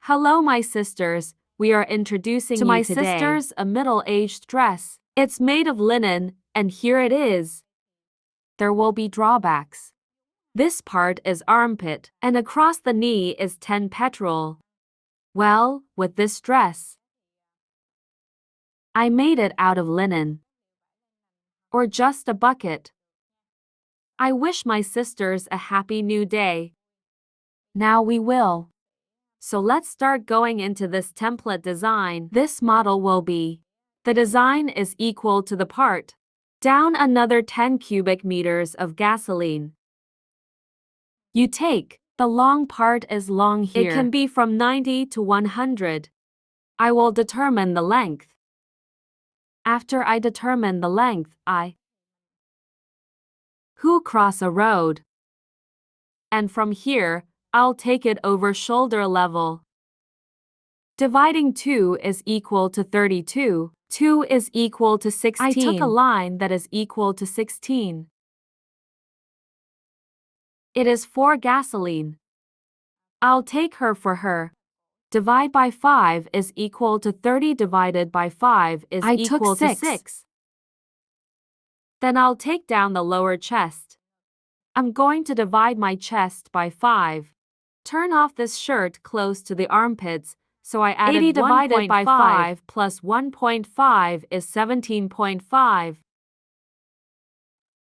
Hello, my sisters. We are introducing To you my today sisters, a middle-aged dress. It's made of linen, and here it is. There will be drawbacks. This part is armpit, and across the knee is 10 petrol. Well, with this dress, I made it out of linen. Or just a bucket. I wish my sisters a happy new day. Now we will. So let's start going into this template design. This model will be. The design is equal to the part. Down another 10 cubic meters of gasoline. You take. The long part is long here. It can be from 90 to 100. I will determine the length. After I determine the length, who cross a road. And from here, I'll take it over shoulder level. Dividing 2 is equal to 32. 2 is equal to 16. I took a line that is equal to 16. It is for gasoline. I'll take her for her. Divide by 5 is equal to 30 divided by 5 is equal to 6. Then I'll take down the lower chest. I'm going to divide my chest by 5. Turn off this shirt close to the armpits, so I added 80 divided by 5 plus 1.5 is 17.5.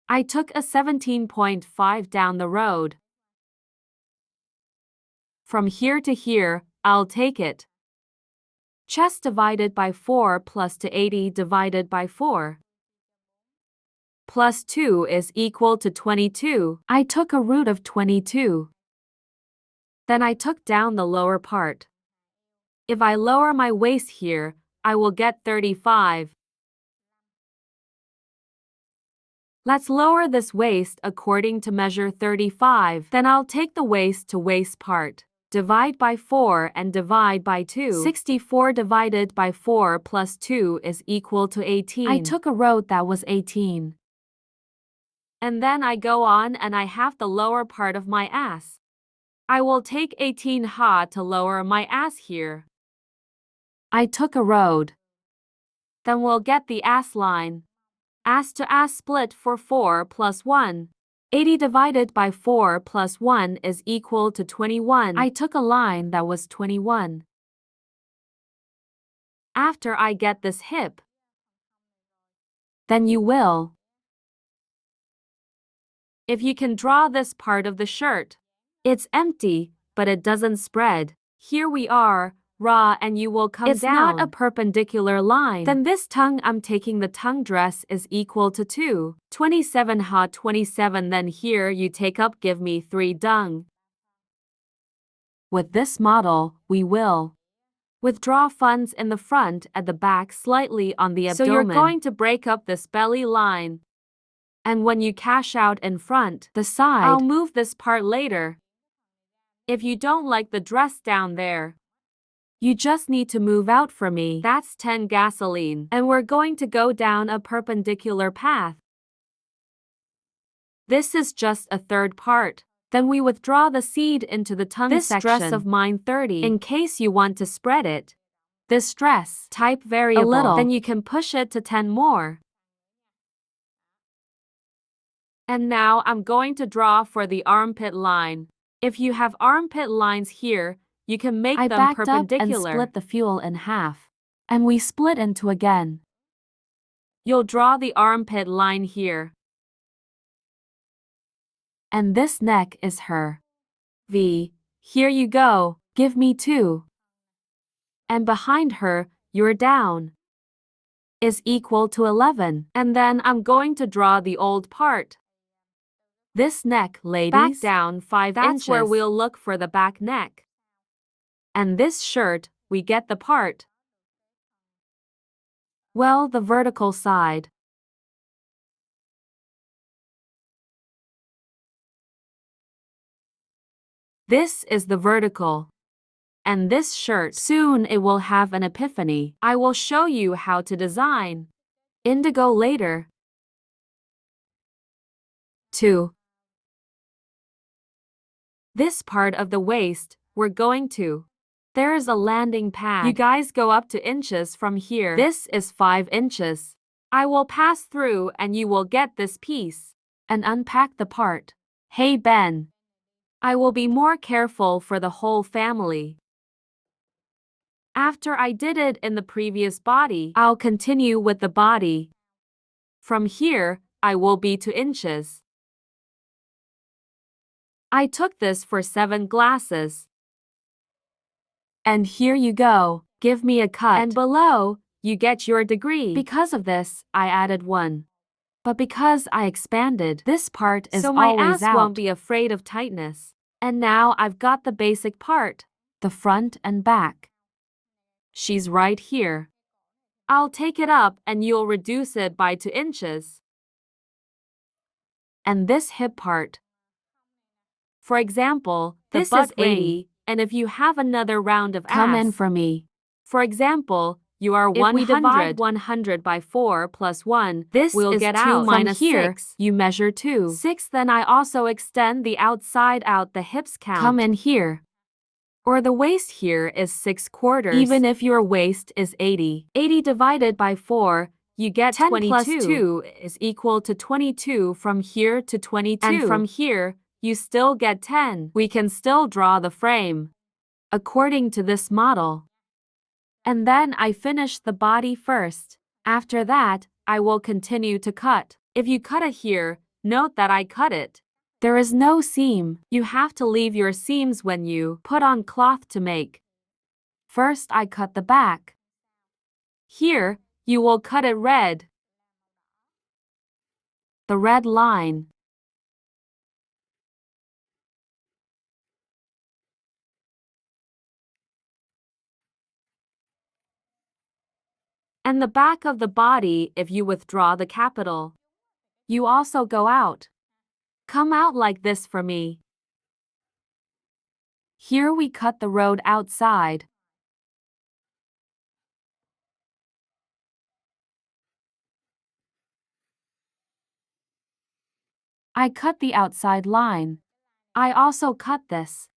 I took a 17.5 down the road. From here to here, I'll take it. Chest divided by 4 plus to 80 divided by 4. Plus 2 is equal to 22. I took a root of 22. Then I took down the lower part. If I lower my waist here, I will get 35. Let's lower this waist according to measure 35. Then I'll take the waist to waist part. Divide by 4 and divide by 2. 64 divided by 4 plus 2 is equal to 18. I took a road that was 18. And then I go on and I have the lower part of my ass. I will take 18 ha to lower my ass here. I took a road. Then we'll get the ass line. Ass to ass split for 4 plus 1. 80 divided by 4 plus 1 is equal to 21. I took a line that was 21. After I get this hip, then you will. If you can draw this part of the shirt, it's empty, but it doesn't spread. Here we are, raw, and you will come down. It's not a perpendicular line. Then this tongue, I'm taking the tongue dress is equal to 2. 27 ha 27. Then here you take up give me 3 dung. With this model, we will withdraw funds in the front at the back slightly on the abdomen. So you're going to break up this belly line. And when you cash out in front, the side, I'll move this part later. If you don't like the dress down there, you just need to move out for me. That's 10 gasoline. And we're going to go down a perpendicular path. This is just a third part. Then we withdraw the seed into the tongue section. This dress of mine 30. In case you want to spread it. This dress, type variable. A little. Then you can push it to 10 more. And now I'm going to draw for the armpit line. If you have armpit lines here, you can make them perpendicular. I backed up and split the fuel in half. And we split into again. You'll draw the armpit line here. And this neck is her V. Here you go, give me 2. And behind her, your down is equal to 11. And then I'm going to draw the old part. This neck, ladies, back down 5 inches. That's where we'll look for the back neck. And this shirt, we get the part. Well, the vertical side. This is the vertical. And this shirt, soon it will have an epiphany. I will show you how to design. Indigo later. 2. This part of the waist, we're going to There's a landing pad. You guys go up to inches from here. This is 5 inches. I will pass through and you will get this piece and unpack the part. Hey Ben. I will be more careful for the whole family. After I did it in the previous body, I'll continue with the body. From here, I will be 2 inches. I took this for 7 glasses. And here you go. Give me a cut. And below, you get your degree. Because of this, I added 1. But because I expanded, this part is always out. So my ass won't be afraid of tightness. And now I've got the basic part, the front and back. She's right here. I'll take it up and you'll reduce it by 2 inches. And this hip part. For example, this is 80, and if you have another round of come in for me. For example, you are 100. If we divide 100 by 4 plus 1, this will get 2 out. Minus from here, 6. You measure 2. 6, then I also extend the outside out the hips count. Come in here. Or the waist here is 6/4. Even if your waist is 80. 80 divided by 4, you get 10 22. Plus 2 is equal to 22 from here to 22. And from here, you still get 10. We can still draw the frame according to this model. And then I finish the body first. After that, I will continue to cut. If you cut it here, note that I cut it. There is no seam. You have to leave your seams when you put on cloth to make. First I cut the back. Here, you will cut it red. The red line. And the back of the body if you withdraw the capital. You also go out. Come out like this for me. Here we cut the road outside. I cut the outside line. I also cut this.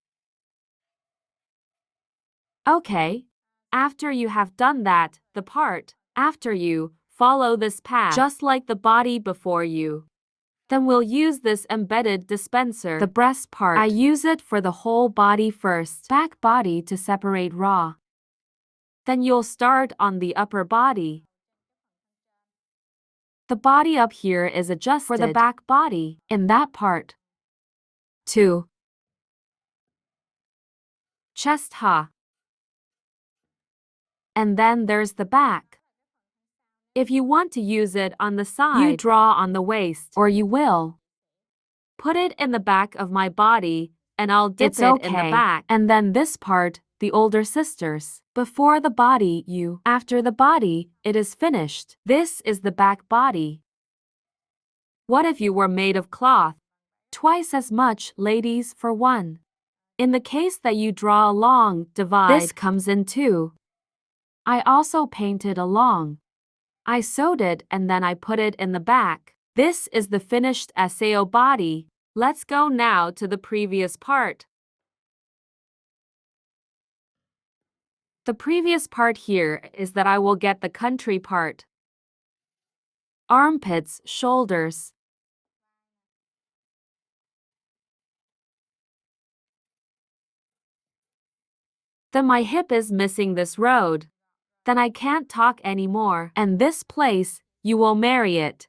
Okay. After you have done that, the part after you, follow this path just like the body before you. Then we'll use this embedded dispenser, the breast part. I use it for the whole body first, back body to separate raw. Then you'll start on the upper body. The body up here is adjusted for the back body in that part. 2. Chest ha. And then there's the back. If you want to use it on the side, you draw on the waist, or you will put it in the back of my body, and I'll dip it in the back. And then this part, the older sisters. Before the body, you. After the body, it is finished. This is the back body. What if you were made of cloth? Twice as much, ladies, for 1. In the case that you draw along, divide. This comes in 2. I also painted along. I sewed it and then I put it in the back. This is the finished SAO body. Let's go now to the previous part. The previous part here is that I will get the country part. Armpits, shoulders. Then my hip is missing this road. Then I can't talk anymore. And this place, you will marry it.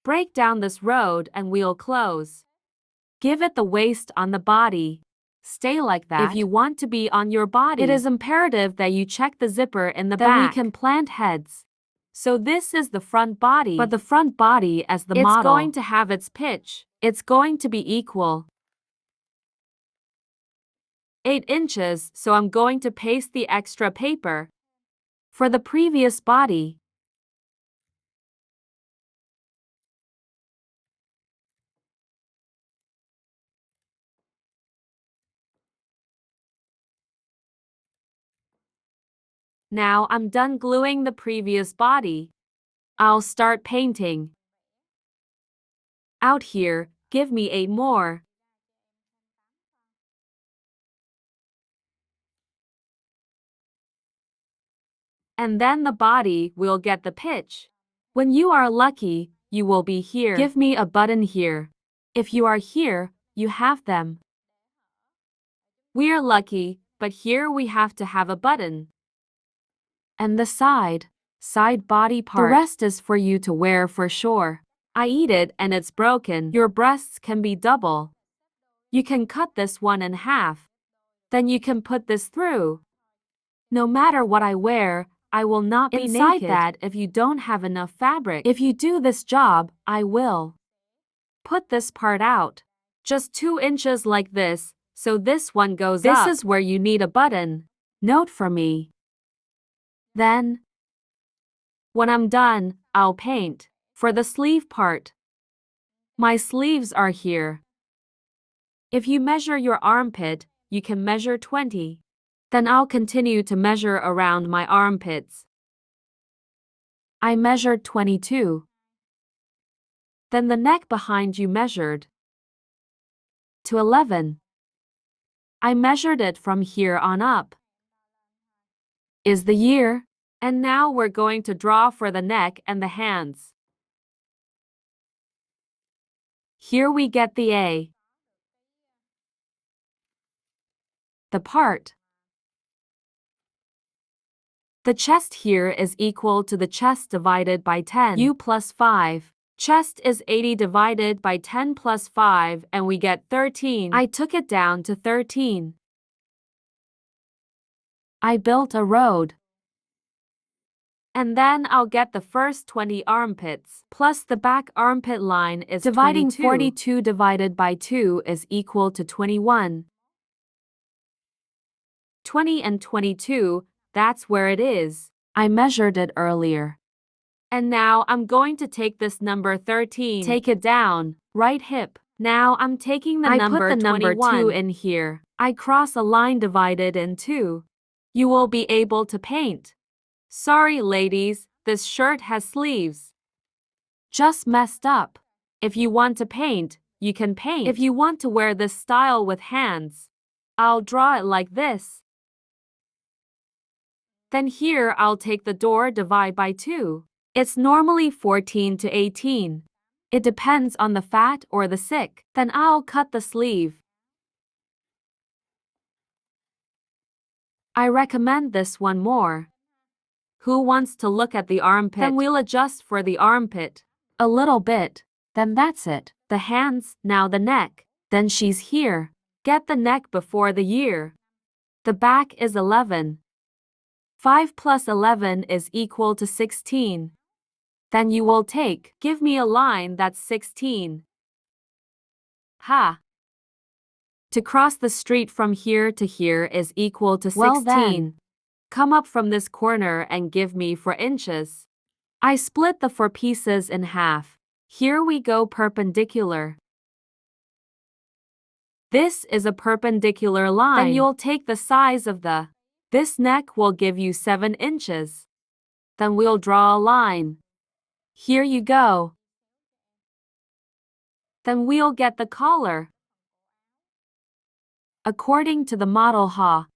Break down this road and we'll close. Give it the waist on the body. Stay like that. If you want to be on your body, it is imperative that you check the zipper in the back. Then we can plant heads. So this is the front body. But the front body as the model. It's going to have its pitch. It's going to be equal. 8 inches, so I'm going to paste the extra paper. For the previous body. Now I'm done gluing the previous body. I'll start painting. Out here, give me 8 more. And then the body will get the pitch. When you are lucky, you will be here. Give me a button here. If you are here, you have them. We are lucky, but here we have to have a button. And the side body part. The rest is for you to wear for sure. I eat it and it's broken. Your breasts can be double. You can cut this one in half. Then you can put this through. No matter what I wear, I will not be inside naked. That if you don't have enough fabric. If you do this job, I will put this part out. Just 2 inches like this, so this one goes up. This is where you need a button. Note for me. Then, when I'm done, I'll paint. For the sleeve part, my sleeves are here. If you measure your armpit, you can measure 20. Then I'll continue to measure around my armpits. I measured 22. Then the neck behind you measured to 11. I measured it from here on up. Is the year. And now we're going to draw for the neck and the hands. Here we get the A. The part. The chest here is equal to the chest divided by 10. U plus 5. Chest is 80 divided by 10 plus 5 and we get 13. I took it down to 13. I built a road. And then I'll get the first 20 armpits. Plus the back armpit line is dividing 22. 42 divided by 2 is equal to 21. 20 and 22, that's where it is. I measured it earlier. And now I'm going to take this number 13. Take it down, right hip. Now I'm taking the number 2 in here. I cross a line divided in 2. You will be able to paint. Sorry ladies, this shirt has sleeves. Just messed up. If you want to paint, you can paint. If you want to wear this style with hands, I'll draw it like this. Then here I'll take the door divide by 2. It's normally 14 to 18. It depends on the fat or the sick. Then I'll cut the sleeve. I recommend this one more. Who wants to look at the armpit? Then we'll adjust for the armpit. A little bit. Then that's it. The hands, now the neck. Then she's here. Get the neck before the year. The back is 11. 5 plus 11 is equal to 16. Then you will give me a line that's 16. Ha! To cross the street from here to here is equal to 16. Well then, come up from this corner and give me 4 inches. I split the 4 pieces in half. Here we go perpendicular. This is a perpendicular line. Then you'll take the size of this neck will give you 7 inches. Then we'll draw a line. Here you go. Then we'll get the collar. According to the model ha.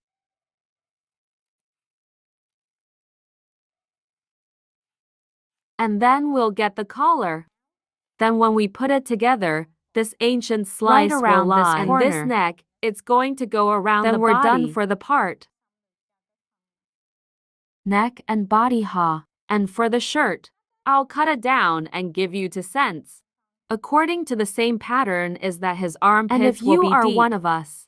And then we'll get the collar. Then when we put it together, this ancient slice right around will lie. And this neck, it's going to go around then the body. Then we're done for the part. Neck and body ha. And for the shirt, I'll cut it down and give you 2 cents. According to the same pattern is that his armpits will be deep. And if you are one of us,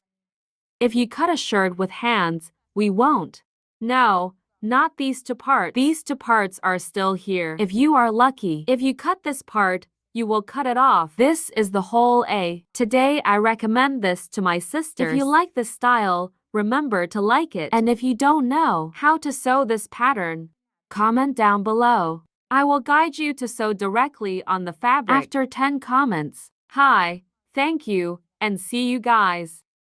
if you cut a shirt with hands, we won't. No, not these 2 parts. These 2 parts are still here. If you are lucky, if you cut this part, you will cut it off. This is the whole A. Today I recommend this to my sisters. If you like this style, remember to like it. And if you don't know how to sew this pattern, comment down below. I will guide you to sew directly on the fabric. After 10 comments. Hi, thank you, and see you guys.